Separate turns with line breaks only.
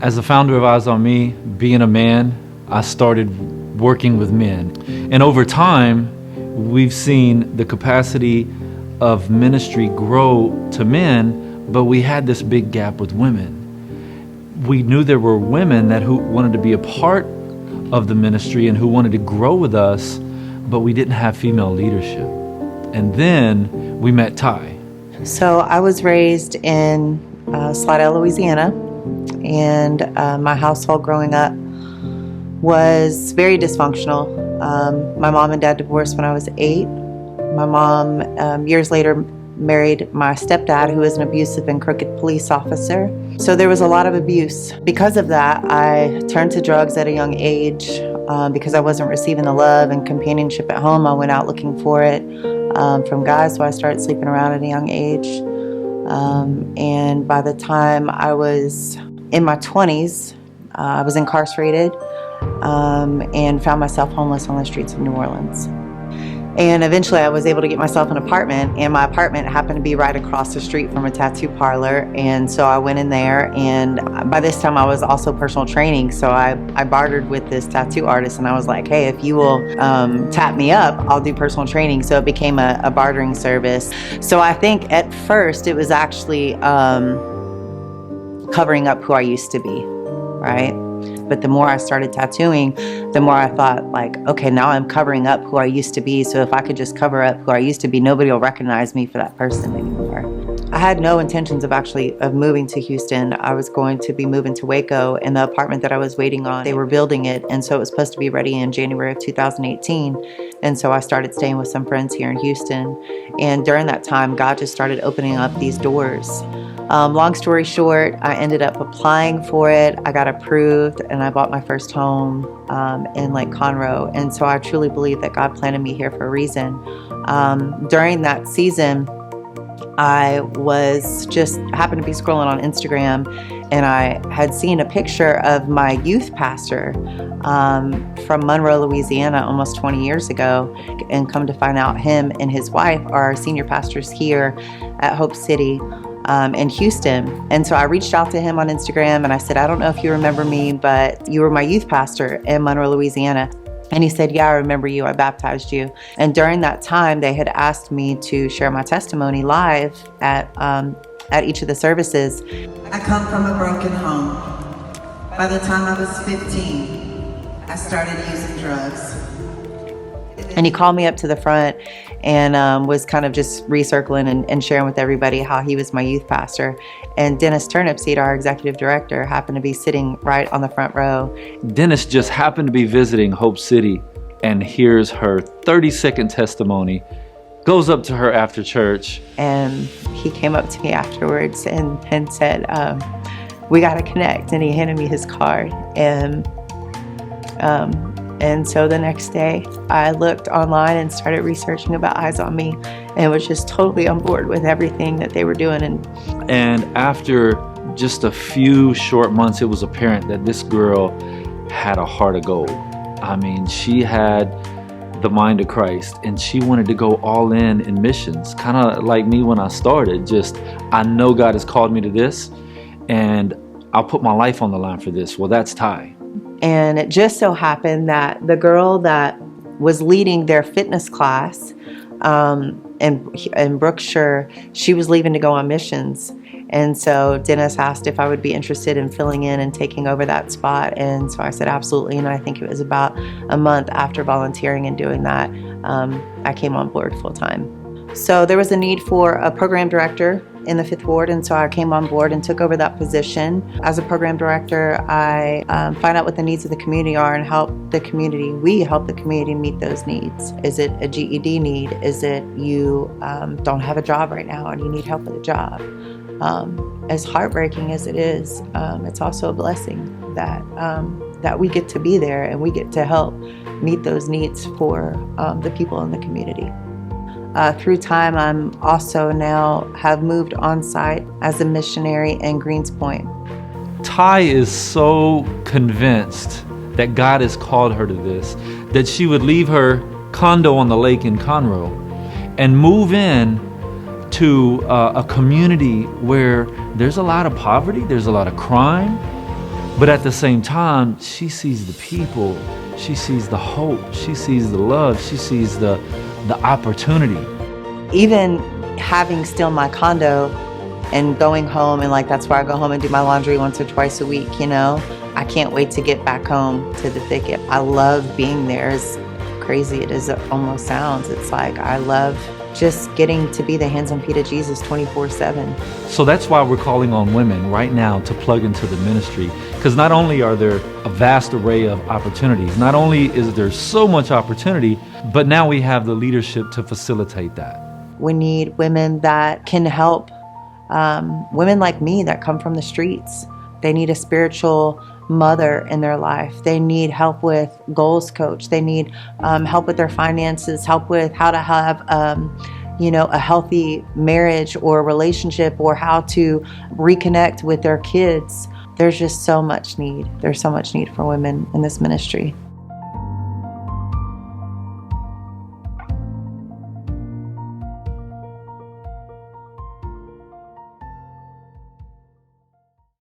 As the founder of Eyes on Me, being a man, I started working with men. And over time, we've seen the capacity of ministry grow to men, but we had this big gap with women. We knew there were women who wanted to be a part of the ministry and who wanted to grow with us, but we didn't have female leadership. And then we met Ty.
So I was raised in Slidell, Louisiana, and my household growing up was very dysfunctional. My mom and dad divorced when I was 8. My mom, years later, married my stepdad, who was an abusive and crooked police officer. So there was a lot of abuse. Because of that, I turned to drugs at a young age. Because I wasn't receiving the love and companionship at home, I went out looking for it from guys, so I started sleeping around at a young age. And by the time I was in my 20s, I was incarcerated and found myself homeless on the streets of New Orleans. And eventually I was able to get myself an apartment, and my apartment happened to be right across the street from a tattoo parlor. And so I went in there, and by this time I was also personal training, so I bartered with this tattoo artist, and I was like, hey, if you will tap me up, I'll do personal training. So it became a bartering service. So I think at first it was actually covering up who I used to be, right? But the more I started tattooing, the more I thought, like, okay, now I'm covering up who I used to be. So if I could just cover up who I used to be, nobody will recognize me for that person anymore. I had no intentions of moving to Houston. I was going to be moving to Waco, and the apartment that I was waiting on, they were building it. And so it was supposed to be ready in January of 2018. And so I started staying with some friends here in Houston. And during that time, God just started opening up these doors. Long story short, I ended up applying for it. I got approved, and I bought my first home in Lake Conroe. And so I truly believe that God planted me here for a reason. During that season, I was just happened to be scrolling on Instagram, and I had seen a picture of my youth pastor from Monroe, Louisiana, almost 20 years ago. And come to find out, him and his wife are senior pastors here at Hope City in Houston. And so I reached out to him on Instagram, and I said, I don't know if you remember me, but you were my youth pastor in Monroe, Louisiana. And he said, yeah, I remember you. I baptized you. And during that time, they had asked me to share my testimony live at each of the services.
I come from a broken home. By the time I was 15, I started using drugs.
And he called me up to the front and was kind of just recircling and sharing with everybody how he was my youth pastor. And Dennis Turnipseed, our executive director, happened to be sitting right on the front row.
Dennis just happened to be visiting Hope City and hears her 30-second testimony, goes up to her after church.
And he came up to me afterwards and said, we got to connect. And he handed me his card. And so the next day, I looked online and started researching about Eyes on Me, and was just totally on board with everything that they were doing.
And after just a few short months, it was apparent that this girl had a heart of gold. I mean, she had the mind of Christ, and she wanted to go all in missions, kind of like me when I started. Just, I know God has called me to this, and I'll put my life on the line for this. Well, that's Ty.
And it just so happened that the girl that was leading their fitness class in Brookshire, she was leaving to go on missions. And so Dennis asked if I would be interested in filling in and taking over that spot. And so I said, absolutely. And I think it was about a month after volunteering and doing that, I came on board full time. So there was a need for a program director in the 5th Ward, and so I came on board and took over that position. As a program director, I find out what the needs of the community are and help the community. We help the community meet those needs. Is it a GED need? Is it you don't have a job right now and you need help with a job? As heartbreaking as it is, it's also a blessing that we get to be there and we get to help meet those needs for the people in the community. Through time, I'm also now have moved on site as a missionary in Greens Point.
Ty is so convinced that God has called her to this, that she would leave her condo on the lake in Conroe and move in to a community where there's a lot of poverty, there's a lot of crime, But at the same time, she sees the people, she sees the hope, she sees the love, she sees the opportunity.
Even having still my condo and going home, and like that's where I go home and do my laundry once or twice a week, you know. I can't wait to get back home to the thicket. I love being there, as crazy it is, it almost sounds. It's like I love just getting to be the hands and feet of Jesus 24/7.
So that's why we're calling on women right now to plug into the ministry, because not only are there a vast array of opportunities, not only is there so much opportunity, but now we have the leadership to facilitate that.
We need women that can help women like me that come from the streets. They need a spiritual mother in their life. They need help with goals coach. They need help with their finances, help with how to have a healthy marriage or relationship, or how to reconnect with their kids. There's just so much need. There's so much need for women in this ministry.